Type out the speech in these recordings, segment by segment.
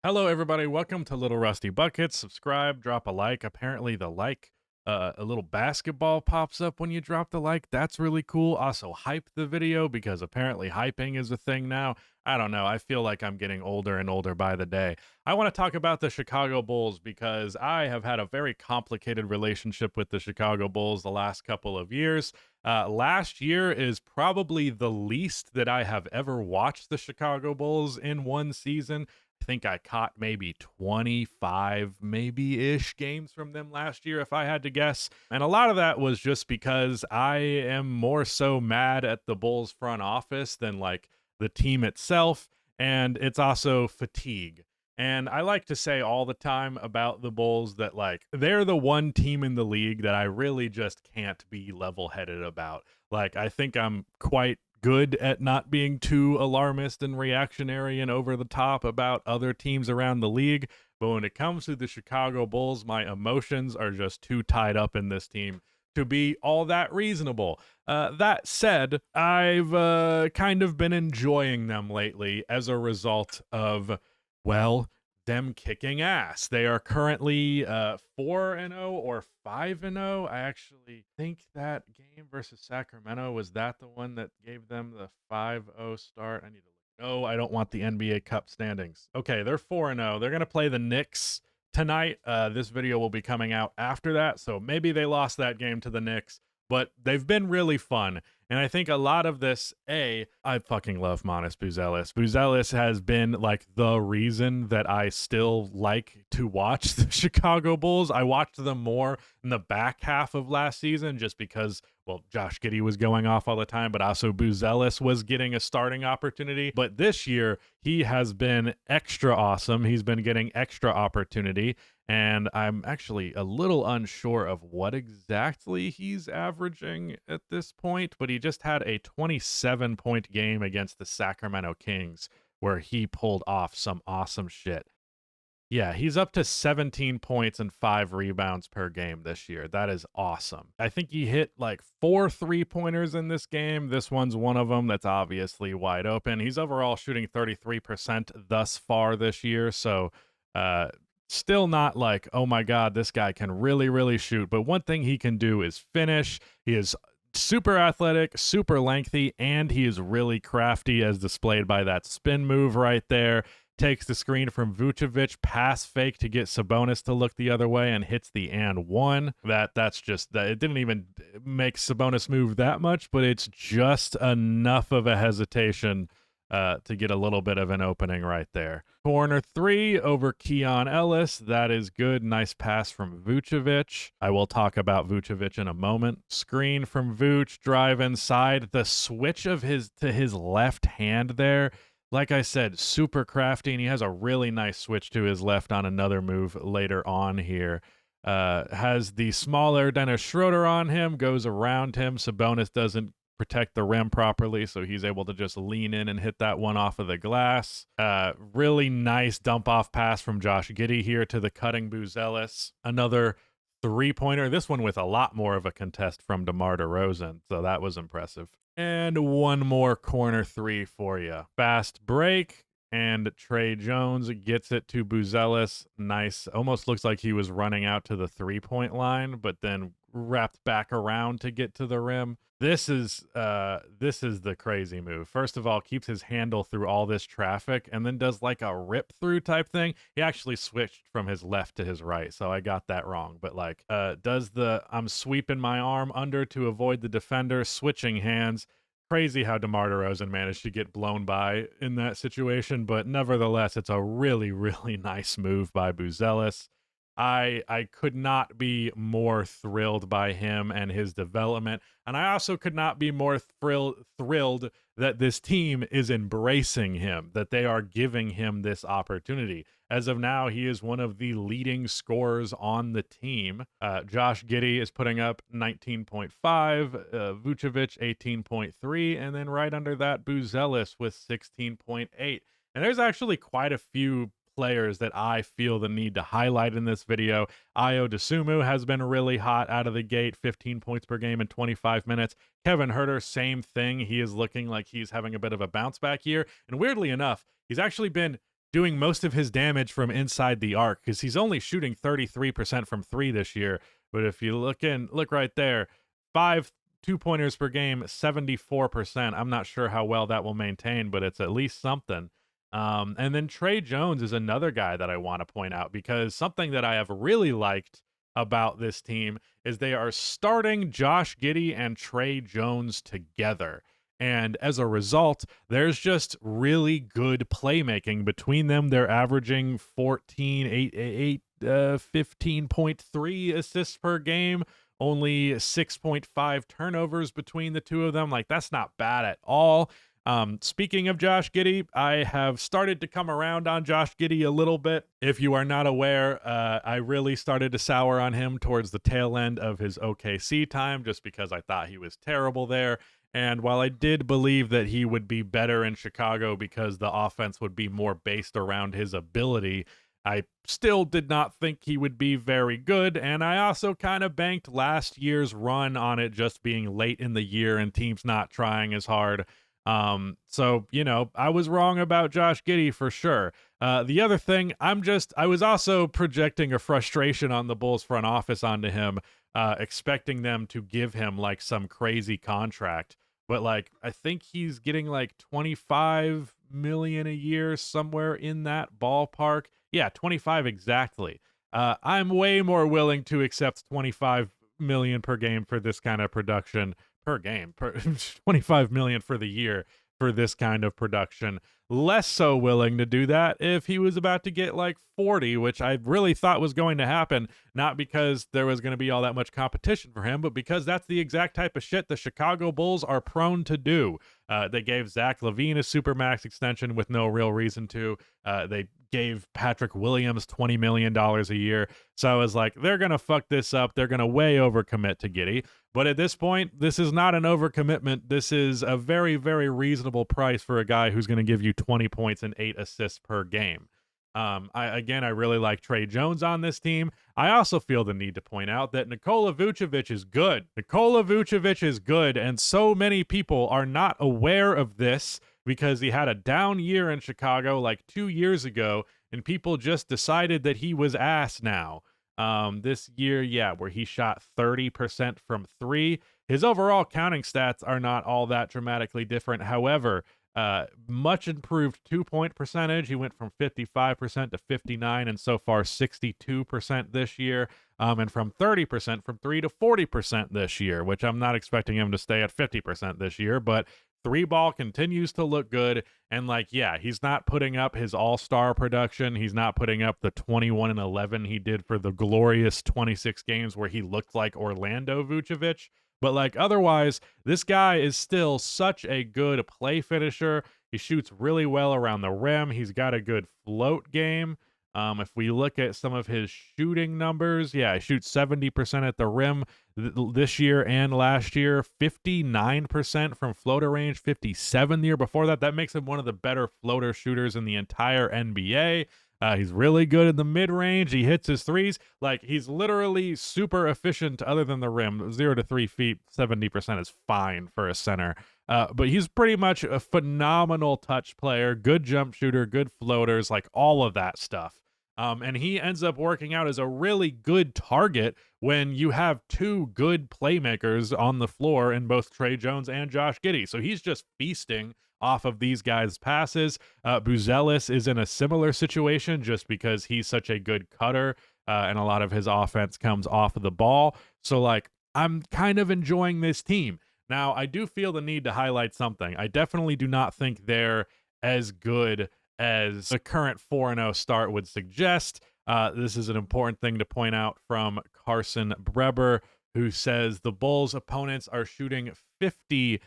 Hello, everybody. Welcome to Little Rusty Buckets. Subscribe, drop a like. Apparently, a little basketball pops up when you drop the like. That's really cool. Also, hype the video because apparently hyping is a thing now. I don't know. I feel like I'm getting older and older by the day. I want to talk about the Chicago Bulls because I have had a very complicated relationship with the Chicago Bulls the last couple of years. Last year is probably the least that I have ever watched the Chicago Bulls in one season. I think I caught maybe 25, maybe ish games from them last year, if I had to guess. And a lot of that was just because I am more so mad at the Bulls front office than like the team itself. And it's also fatigue. And I like to say all the time about the Bulls that, like, they're the one team in the league that I really just can't be level headed about. Like, I think I'm quite good at not being too alarmist and reactionary and over the top about other teams around the league. But when it comes to the Chicago Bulls, my emotions are just too tied up in this team to be all that reasonable. That said, I've kind of been enjoying them lately as a result of, well, them kicking ass. They are currently 4-0 or 5-0. I actually think that game versus Sacramento was that the one that gave them the 5-0 start. I need to look. No, I don't want the NBA Cup standings. Okay, they're 4-0. They're going to play the Knicks tonight. This video will be coming out after that, so maybe they lost that game to the Knicks, but they've been really fun. And I think a lot of this, I fucking love Monis Buzelis. Buzelis has been like the reason that I still like to watch the Chicago Bulls. I watched them more in the back half of last season just because, well, Josh Giddy was going off all the time, but also Buzelis was getting a starting opportunity. But this year, he has been extra awesome. He's been getting extra opportunity. And I'm actually a little unsure of what exactly he's averaging at this point, but he just had a 27-point game against the Sacramento Kings where he pulled off some awesome shit. Yeah, he's up to 17 points and 5 rebounds per game this year. That is awesome. I think he hit like 4 3-pointers in this game. This one's one of them that's obviously wide open. He's overall shooting 33% thus far this year, so uh still not like, oh my God, this guy can really, really shoot. But one thing he can do is finish. He is super athletic, super lengthy, and he is really crafty as displayed by that spin move right there. Takes the screen from Vucevic, pass fake to get Sabonis to look the other way and hits the and one. That's just that. It didn't even make Sabonis move that much, but it's just enough of a hesitation to get a little bit of an opening right there. Corner three over Keon Ellis. That is good. Nice pass from Vucevic. I will talk about Vucevic in a moment. Screen from Vuce, drive inside. The switch of his to his left hand there. Like I said, super crafty, and he has a really nice switch to his left on another move later on here. Has the smaller Dennis Schroeder on him, goes around him. Sabonis doesn't protect the rim properly, so he's able to just lean in and hit that one off of the glass. Really nice dump off pass from Josh Giddy here to the cutting Buzelis. Another 3-pointer, this one with a lot more of a contest from DeMar DeRozan, so that was impressive. And one more corner three for you. Fast break, and Trey Jones gets it to Buzelis. Nice. Almost looks like he was running out to the 3-point line, but then wrapped back around to get to the rim. This is the crazy move. First of all, keeps his handle through all this traffic and then does like a rip through type thing. He actually switched from his left to his right, so I got that wrong. But like does the I'm sweeping my arm under to avoid the defender, switching hands. Crazy how DeMar DeRozan managed to get blown by in that situation, but nevertheless, it's a really, really nice move by Buzelis. I could not be more thrilled by him and his development, and I also could not be more thrilled that this team is embracing him, that they are giving him this opportunity. As of now, he is one of the leading scorers on the team. Josh Giddy is putting up 19.5, Vucevic 18.3, and then right under that, Buzelis with 16.8. And there's actually quite a few players that I feel the need to highlight in this video. Ayo Dosunmu has been really hot out of the gate, 15 points per game in 25 minutes. Kevin Huerter, same thing. He is looking like he's having a bit of a bounce back year. And weirdly enough, he's actually been doing most of his damage from inside the arc because he's only shooting 33% from three this year. But if you look right there, 5 2-pointers per game, 74%. I'm not sure how well that will maintain, but it's at least something. And then Trey Jones is another guy that I want to point out because something that I have really liked about this team is they are starting Josh Giddy and Trey Jones together. And as a result, there's just really good playmaking between them. They're averaging 15.3 assists per game, only 6.5 turnovers between the two of them. Like, that's not bad at all. Speaking of Josh Giddy, I have started to come around on Josh Giddy a little bit. If you are not aware, I really started to sour on him towards the tail end of his OKC time just because I thought he was terrible there. And while I did believe that he would be better in Chicago because the offense would be more based around his ability, I still did not think he would be very good. And I also kind of banked last year's run on it just being late in the year and teams not trying as hard. So, I was wrong about Josh Giddy for sure. The other thing, I was also projecting a frustration on the Bulls front office onto him, expecting them to give him like some crazy contract. But like, I think he's getting like 25 million a year, somewhere in that ballpark. Yeah, 25 exactly. I'm way more willing to accept 25 million per game for this kind of production per game, 25 million for the year for this kind of production. Less so willing to do that if he was about to get like 40, which I really thought was going to happen, not because there was going to be all that much competition for him, but because that's the exact type of shit the Chicago Bulls are prone to do. They gave Zach LaVine a supermax extension with no real reason to. They gave Patrick Williams $20 million a year. So I was like, they're going to fuck this up. They're going to way overcommit to Giddy. But at this point, this is not an overcommitment. This is a very, very reasonable price for a guy who's going to give you 20 points and 8 assists per game. I really like Trey Jones on this team. I also feel the need to point out that Nikola Vucevic is good. Nikola Vucevic is good, and so many people are not aware of this because he had a down year in Chicago like 2 years ago, and people just decided that he was ass now. This year, where he shot 30% from three. His overall counting stats are not all that dramatically different. However, much improved 2-point percentage. He went from 55% to 59% and so far 62% this year. And from 30% from three to 40% this year, which I'm not expecting him to stay at 50% this year, but three ball continues to look good. And he's not putting up his all-star production. He's not putting up the 21 and 11 he did for the glorious 26 games where he looked like Orlando Vucevic. But otherwise, this guy is still such a good play finisher. He shoots really well around the rim. He's got a good float game. If we look at some of his shooting numbers, he shoots 70% at the rim this year and last year, 59% from floater range, 57 the year before that. That makes him one of the better floater shooters in the entire NBA. He's really good in the mid-range. He hits his threes. He's literally super efficient other than the rim. 0 to 3 feet, 70% is fine for a center. But he's pretty much a phenomenal touch player, good jump shooter, good floaters, all of that stuff. And he ends up working out as a really good target when you have two good playmakers on the floor in both Trey Jones and Josh Giddy. So he's just feasting off of these guys' passes. Buzelis is in a similar situation just because he's such a good cutter and a lot of his offense comes off of the ball. So I'm kind of enjoying this team. Now, I do feel the need to highlight something. I definitely do not think they're as good as the current 4-0 start would suggest. This is an important thing to point out from Carson Breber, who says the Bulls' opponents are shooting 26%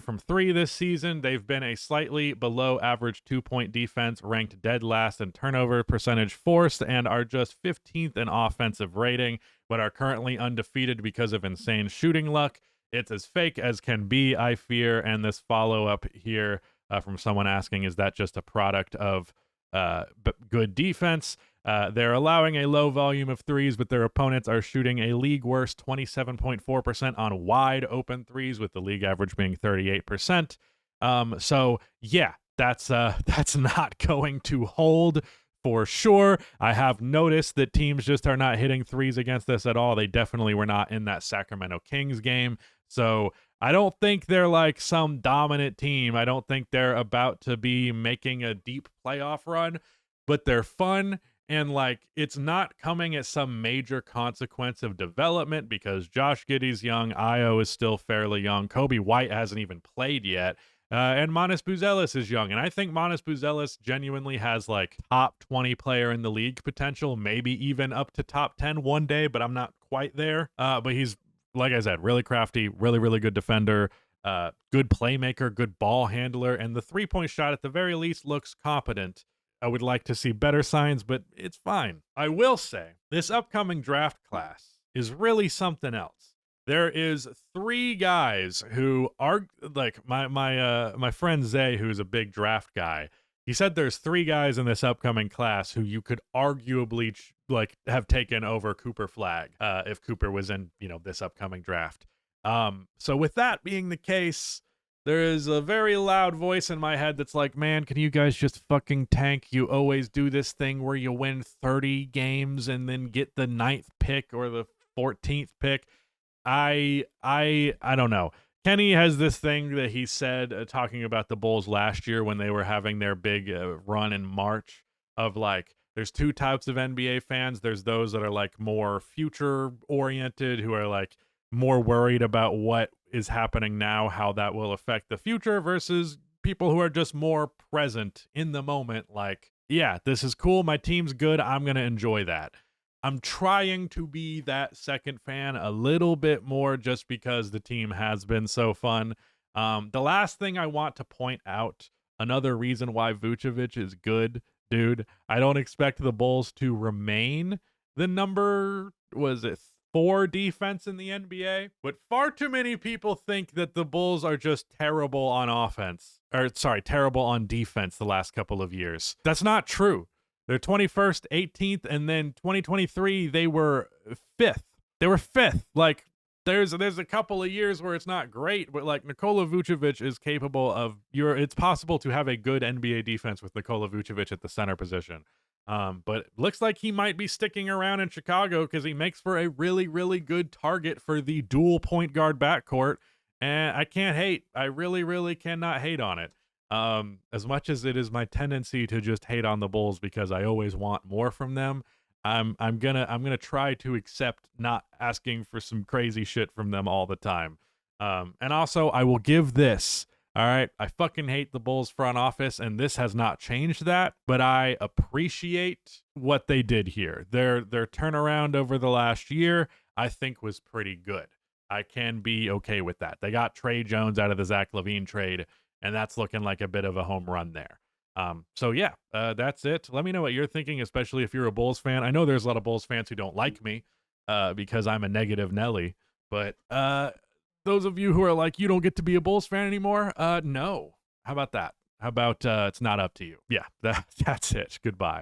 from three this season. They've been a slightly below average 2-point defense, ranked dead last in turnover percentage forced, and are just 15th in offensive rating, but are currently undefeated because of insane shooting luck. It's as fake as can be, I fear. And this follow-up here from someone asking, is that just a product of good defense? They're allowing a low volume of threes, but their opponents are shooting a league worst 27.4% on wide open threes, with the league average being 38%. that's not going to hold for sure. I have noticed that teams just are not hitting threes against us at all. They definitely were not in that Sacramento Kings game. So I don't think they're like some dominant team. I don't think they're about to be making a deep playoff run, but they're fun. And like, it's not coming at some major consequence of development because Josh Giddy's young. Io is still fairly young. Kobe White hasn't even played yet. And Manas Buzelis is young. And I think Manas Buzelis genuinely has like top 20 player in the league potential, maybe even up to top 10 one day, but I'm not quite there. But he's, like I said, really crafty, really, really good defender, good playmaker, good ball handler. And the 3-point shot at the very least looks competent. I would like to see better signs, but it's fine. I will say this upcoming draft class is really something else. There is 3 guys who are like my friend Zay, who's a big draft guy. He said there's 3 guys in this upcoming class who you could arguably like have taken over Cooper Flagg if Cooper was in, this upcoming draft. So with that being the case, there is a very loud voice in my head that's like, man, can you guys just fucking tank? You always do this thing where you win 30 games and then get the 9th pick or the 14th pick. I don't know. Kenny has this thing that he said talking about the Bulls last year when they were having their big run in March of like, there's 2 types of NBA fans. There's those that are like more future oriented, who are like more worried about what is happening now, how that will affect the future, versus people who are just more present in the moment. Like, yeah, this is cool. My team's good. I'm going to enjoy that. I'm trying to be that second fan a little bit more just because the team has been so fun. The last thing I want to point out, another reason why Vucevic is good, dude, I don't expect the Bulls to remain the number, 4 defense in the NBA, but far too many people think that the Bulls are just terrible on offense, terrible on defense the last couple of years. That's not true. They're 21st, 18th, and then 2023, they were 5th. They were 5th. Like, there's a couple of years where it's not great, but like Nikola Vucevic is capable of it's possible to have a good NBA defense with Nikola Vucevic at the center position. But it looks like he might be sticking around in Chicago because he makes for a really, really good target for the dual point guard backcourt. And I can't hate. I really, really cannot hate on it. As much as it is my tendency to just hate on the Bulls because I always want more from them, I'm gonna try to accept not asking for some crazy shit from them all the time. And also I will give this. All right, I fucking hate the Bulls front office, and this has not changed that, but I appreciate what they did here. Their turnaround over the last year, I think, was pretty good. I can be okay with that. They got Trey Jones out of the Zach LaVine trade, and that's looking like a bit of a home run there. So yeah, that's it. Let me know what you're thinking, especially if you're a Bulls fan. I know there's a lot of Bulls fans who don't like me because I'm a negative Nelly, but those of you who are like, you don't get to be a Bulls fan anymore, no. How about that? How about it's not up to you? Yeah, that's it. Goodbye.